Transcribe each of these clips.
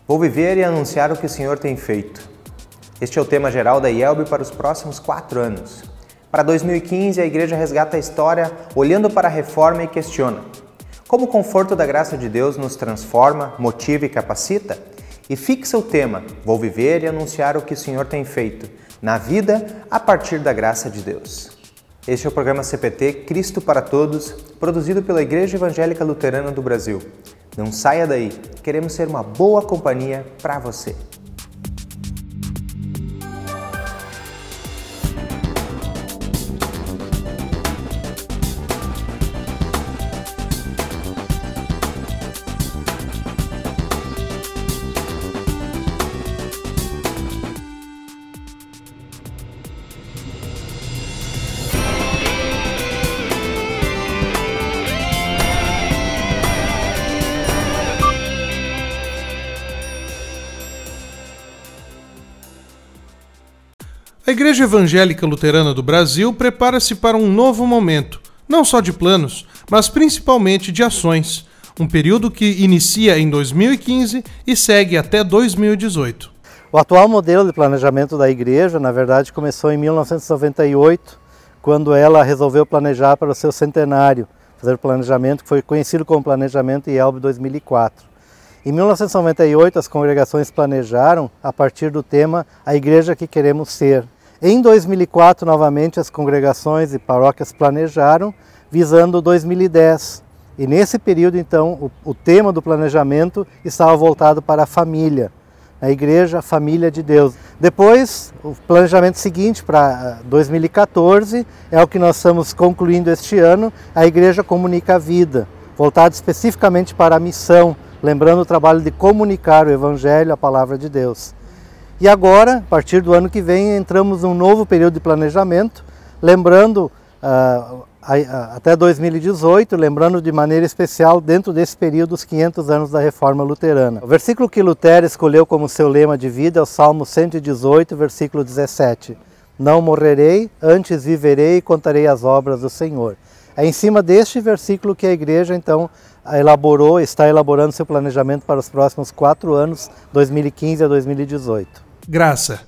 Vou viver e anunciar o que o Senhor tem feito. Este é o tema geral da IELB para os próximos 4 anos. Para 2015, a Igreja resgata a história olhando para a reforma e questiona: como o conforto da graça de Deus nos transforma, motiva e capacita? E fixa o tema: vou viver e anunciar o que o Senhor tem feito na vida a partir da graça de Deus. Este é o programa CPT Cristo para Todos, produzido pela Igreja Evangélica Luterana do Brasil. Não saia daí, queremos ser uma boa companhia para você. A Igreja Evangélica Luterana do Brasil prepara-se para um novo momento, não só de planos, mas principalmente de ações. Um período que inicia em 2015 e segue até 2018. O atual modelo de planejamento da Igreja, na verdade, começou em 1998, quando ela resolveu planejar para o seu centenário, fazer o planejamento que foi conhecido como Planejamento IELB 2004. Em 1998, as congregações planejaram a partir do tema A Igreja que Queremos Ser. Em 2004, novamente, as congregações e paróquias planejaram, visando 2010. E nesse período, então, o tema do planejamento estava voltado para a família. A Igreja, a família de Deus. Depois, o planejamento seguinte, para 2014, é o que nós estamos concluindo este ano, a Igreja Comunica a Vida, voltado especificamente para a missão, lembrando o trabalho de comunicar o Evangelho, a Palavra de Deus. E agora, a partir do ano que vem, entramos num novo período de planejamento, lembrando até 2018, lembrando de maneira especial, dentro desse período, os 500 anos da Reforma Luterana. O versículo que Lutero escolheu como seu lema de vida é o Salmo 118, versículo 17. Não morrerei, antes viverei e contarei as obras do Senhor. É em cima deste versículo que a Igreja, então, está elaborando seu planejamento para os próximos 4 anos, 2015 a 2018. Graça.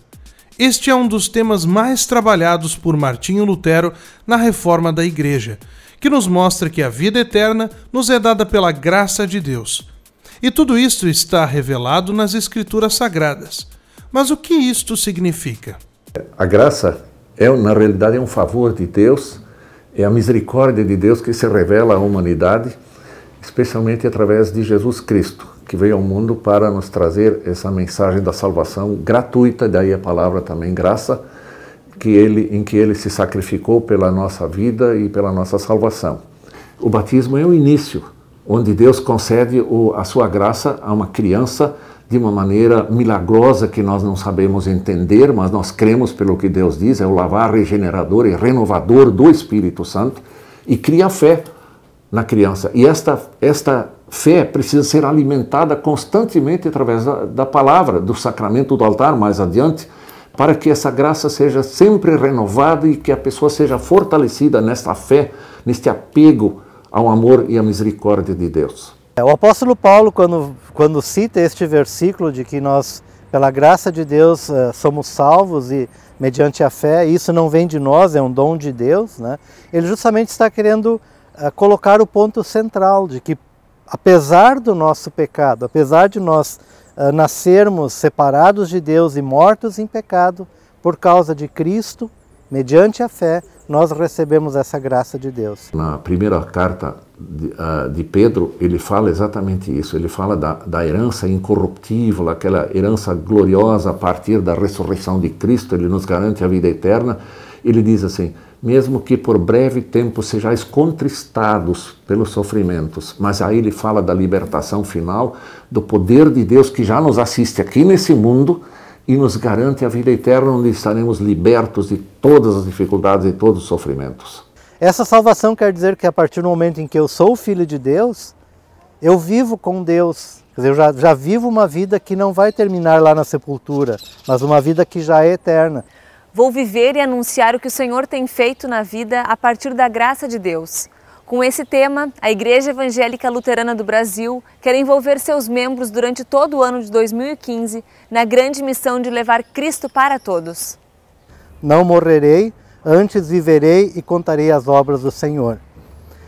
Este é um dos temas mais trabalhados por Martinho Lutero na reforma da Igreja, que nos mostra que a vida eterna nos é dada pela graça de Deus. E tudo isto está revelado nas Escrituras Sagradas. Mas o que isto significa? A graça, na realidade, é um favor de Deus, é a misericórdia de Deus que se revela à humanidade, especialmente através de Jesus Cristo, que veio ao mundo para nos trazer essa mensagem da salvação gratuita, daí a palavra também graça, em que ele se sacrificou pela nossa vida e pela nossa salvação. O batismo é o início, onde Deus concede a sua graça a uma criança de uma maneira milagrosa que nós não sabemos entender, mas nós cremos pelo que Deus diz, é o lavar regenerador e renovador do Espírito Santo, e cria fé na criança. E esta fé precisa ser alimentada constantemente através da palavra, do sacramento do altar mais adiante, para que essa graça seja sempre renovada e que a pessoa seja fortalecida nesta fé, neste apego ao amor e à misericórdia de Deus. O apóstolo Paulo, quando cita este versículo de que nós, pela graça de Deus, somos salvos e mediante a fé, isso não vem de nós, é um dom de Deus, né? Ele justamente está querendo colocar o ponto central de que, apesar do nosso pecado, apesar de nós nascermos separados de Deus e mortos em pecado, por causa de Cristo, mediante a fé, nós recebemos essa graça de Deus. Na primeira carta de Pedro, ele fala exatamente isso, ele fala da herança incorruptível, aquela herança gloriosa a partir da ressurreição de Cristo, ele nos garante a vida eterna. Ele diz assim: mesmo que por breve tempo sejais contristados pelos sofrimentos, mas aí ele fala da libertação final, do poder de Deus que já nos assiste aqui nesse mundo e nos garante a vida eterna, onde estaremos libertos de todas as dificuldades e todos os sofrimentos. Essa salvação quer dizer que a partir do momento em que eu sou filho de Deus, eu vivo com Deus. Quer dizer, eu já vivo uma vida que não vai terminar lá na sepultura, mas uma vida que já é eterna. Vou viver e anunciar o que o Senhor tem feito na vida a partir da graça de Deus. Com esse tema, a Igreja Evangélica Luterana do Brasil quer envolver seus membros durante todo o ano de 2015 na grande missão de levar Cristo para todos. Não morrerei, antes viverei e contarei as obras do Senhor.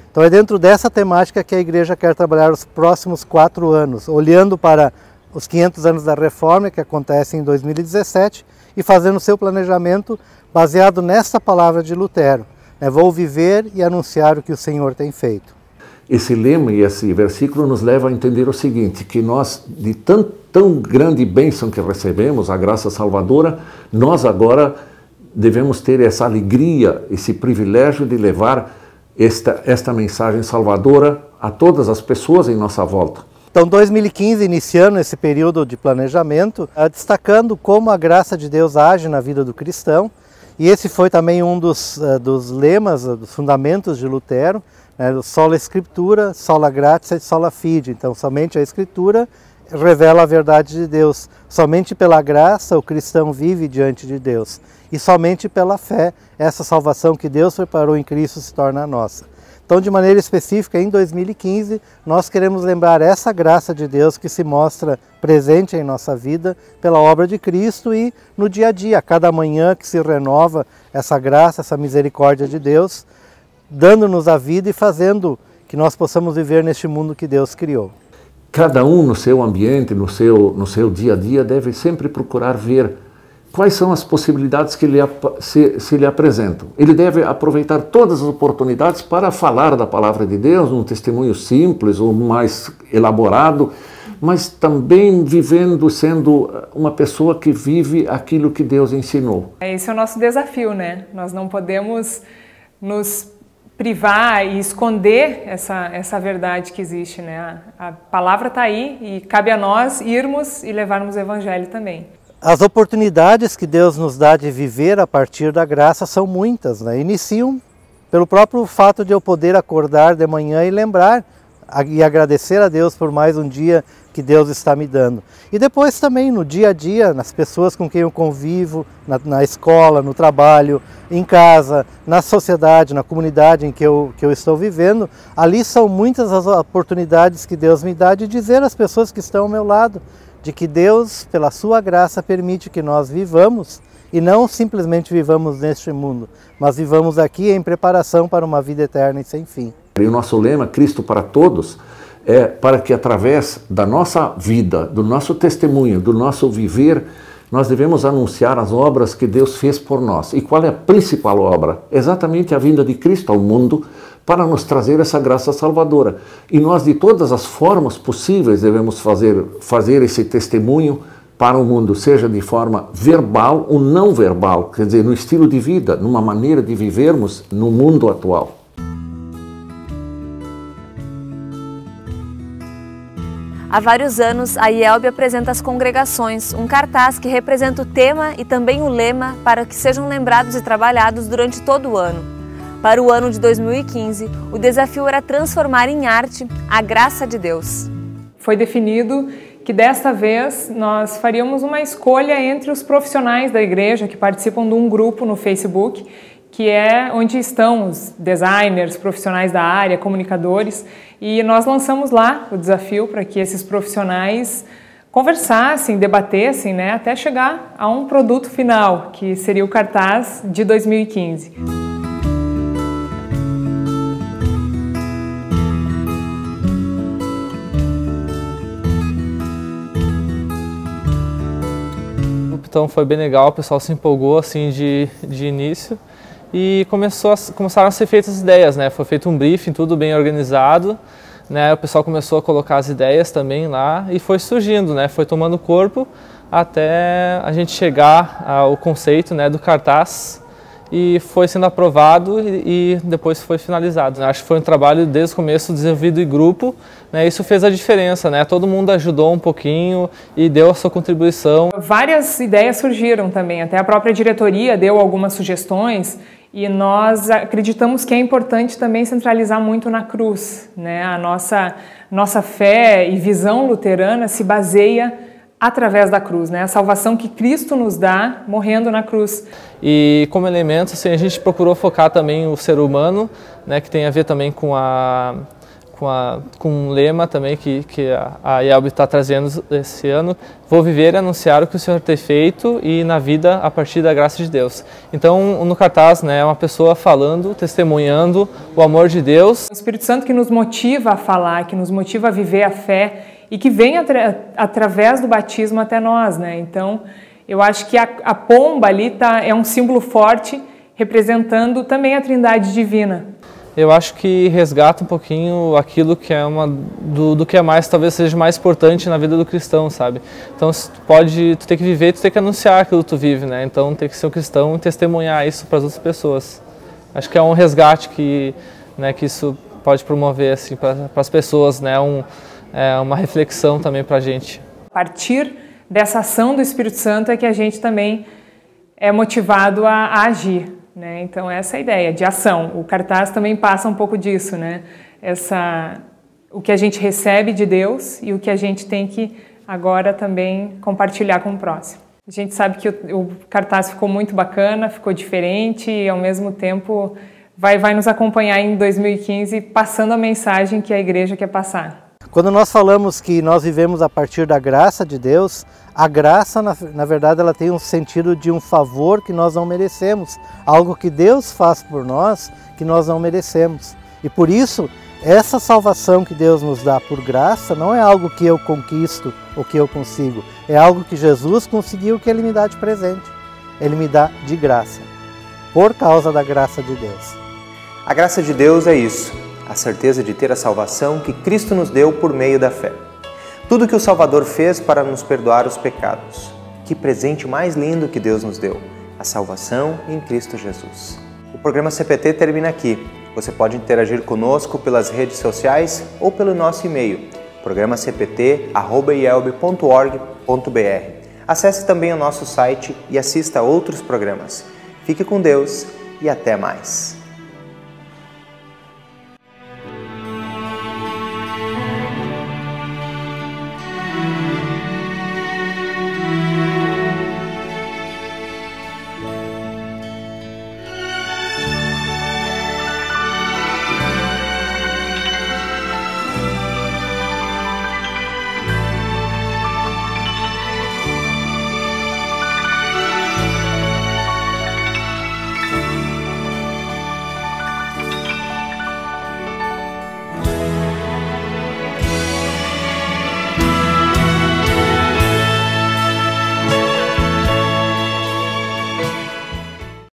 Então é dentro dessa temática que a igreja quer trabalhar os próximos 4 anos, olhando para os 500 anos da Reforma, que acontece em 2017, e fazendo seu planejamento baseado nessa palavra de Lutero. Vou viver e anunciar o que o Senhor tem feito. Esse lema e esse versículo nos leva a entender o seguinte, que nós, de tão grande bênção que recebemos, a graça salvadora, nós agora devemos ter essa alegria, esse privilégio de levar esta mensagem salvadora a todas as pessoas em nossa volta. Então 2015, iniciando esse período de planejamento, destacando como a graça de Deus age na vida do cristão, e esse foi também um dos lemas, dos fundamentos de Lutero, sola Escritura, sola gratia e sola fide. Então somente a Escritura revela a verdade de Deus. Somente pela graça o cristão vive diante de Deus. E somente pela fé essa salvação que Deus preparou em Cristo se torna nossa. Então, de maneira específica, em 2015, nós queremos lembrar essa graça de Deus que se mostra presente em nossa vida pela obra de Cristo e no dia a dia, a cada manhã que se renova essa graça, essa misericórdia de Deus, dando-nos a vida e fazendo que nós possamos viver neste mundo que Deus criou. Cada um no seu ambiente, no seu dia a dia, deve sempre procurar ver quais são as possibilidades que se lhe apresentam. Ele deve aproveitar todas as oportunidades para falar da palavra de Deus, um testemunho simples ou mais elaborado, mas também vivendo, sendo uma pessoa que vive aquilo que Deus ensinou. Esse é o nosso desafio, né? Nós não podemos nos privar e esconder essa verdade que existe, né? A palavra está aí e cabe a nós irmos e levarmos o evangelho também. As oportunidades que Deus nos dá de viver a partir da graça são muitas, né? Iniciam pelo próprio fato de eu poder acordar de manhã e lembrar e agradecer a Deus por mais um dia que Deus está me dando. E depois também no dia a dia, nas pessoas com quem eu convivo, na escola, no trabalho, em casa, na sociedade, na comunidade em que eu estou vivendo, ali são muitas as oportunidades que Deus me dá de dizer às pessoas que estão ao meu lado, de que Deus, pela sua graça, permite que nós vivamos e não simplesmente vivamos neste mundo, mas vivamos aqui em preparação para uma vida eterna e sem fim. E o nosso lema, Cristo para Todos, é para que através da nossa vida, do nosso testemunho, do nosso viver, nós devemos anunciar as obras que Deus fez por nós. E qual é a principal obra? Exatamente a vinda de Cristo ao mundo, para nos trazer essa graça salvadora. E nós, de todas as formas possíveis, devemos fazer esse testemunho para o mundo, seja de forma verbal ou não verbal, quer dizer, no estilo de vida, numa maneira de vivermos no mundo atual. Há vários anos, a IELB apresenta às congregações um cartaz que representa o tema e também o lema para que sejam lembrados e trabalhados durante todo o ano. Para o ano de 2015, o desafio era transformar em arte a graça de Deus. Foi definido que desta vez nós faríamos uma escolha entre os profissionais da igreja que participam de um grupo no Facebook, que é onde estão os designers, profissionais da área, comunicadores, e nós lançamos lá o desafio para que esses profissionais conversassem, debatessem, né, até chegar a um produto final, que seria o cartaz de 2015. Então foi bem legal, o pessoal se empolgou assim de início e começaram a ser feitas as ideias, né? Foi feito um briefing, tudo bem organizado, né? O pessoal começou a colocar as ideias também lá e foi surgindo, né? Foi tomando corpo até a gente chegar ao conceito, né, do cartaz, e foi sendo aprovado e depois foi finalizado. Acho que foi um trabalho desde o começo desenvolvido em grupo, né? Isso fez a diferença, né? Todo mundo ajudou um pouquinho e deu a sua contribuição. Várias ideias surgiram também, até a própria diretoria deu algumas sugestões e nós acreditamos que é importante também centralizar muito na cruz, né? A nossa fé e visão luterana se baseia através da cruz, né? A salvação que Cristo nos dá morrendo na cruz. E como elemento, assim, a gente procurou focar também o ser humano, né, que tem a ver também com um lema também que a IELB está trazendo esse ano: vou viver e anunciar o que o Senhor tem feito e na vida a partir da graça de Deus. Então, no cartaz, né, é uma pessoa falando, testemunhando o amor de Deus. O Espírito Santo que nos motiva a falar, que nos motiva a viver a fé e que vem através do batismo até nós, né? Então, eu acho que a pomba ali é um símbolo forte, representando também a Trindade Divina. Eu acho que resgata um pouquinho aquilo que é do que é mais, talvez seja mais importante na vida do cristão, sabe? Então tu tem que viver, tu tem que anunciar aquilo que tu vive, né? Então tem que ser um cristão e testemunhar isso para as outras pessoas. Acho que é um resgate que isso pode promover assim para as pessoas, né? Uma reflexão também para a gente. A partir dessa ação do Espírito Santo é que a gente também é motivado a agir. Né? Então essa é a ideia de ação. O cartaz também passa um pouco disso, né? O que a gente recebe de Deus e o que a gente tem que agora também compartilhar com o próximo. A gente sabe que o cartaz ficou muito bacana, ficou diferente e ao mesmo tempo vai nos acompanhar em 2015 passando a mensagem que a igreja quer passar. Quando nós falamos que nós vivemos a partir da graça de Deus, a graça, na verdade, ela tem um sentido de um favor que nós não merecemos, algo que Deus faz por nós que nós não merecemos. E por isso, essa salvação que Deus nos dá por graça não é algo que eu conquisto ou que eu consigo, é algo que Jesus conseguiu, que Ele me dá de presente. Ele me dá de graça, por causa da graça de Deus. A graça de Deus é isso, a certeza de ter a salvação que Cristo nos deu por meio da fé. Tudo que o Salvador fez para nos perdoar os pecados. Que presente mais lindo que Deus nos deu, a salvação em Cristo Jesus. O programa CPT termina aqui. Você pode interagir conosco pelas redes sociais ou pelo nosso e-mail, programacpt@ielb.org.br. Acesse também o nosso site e assista a outros programas. Fique com Deus e até mais.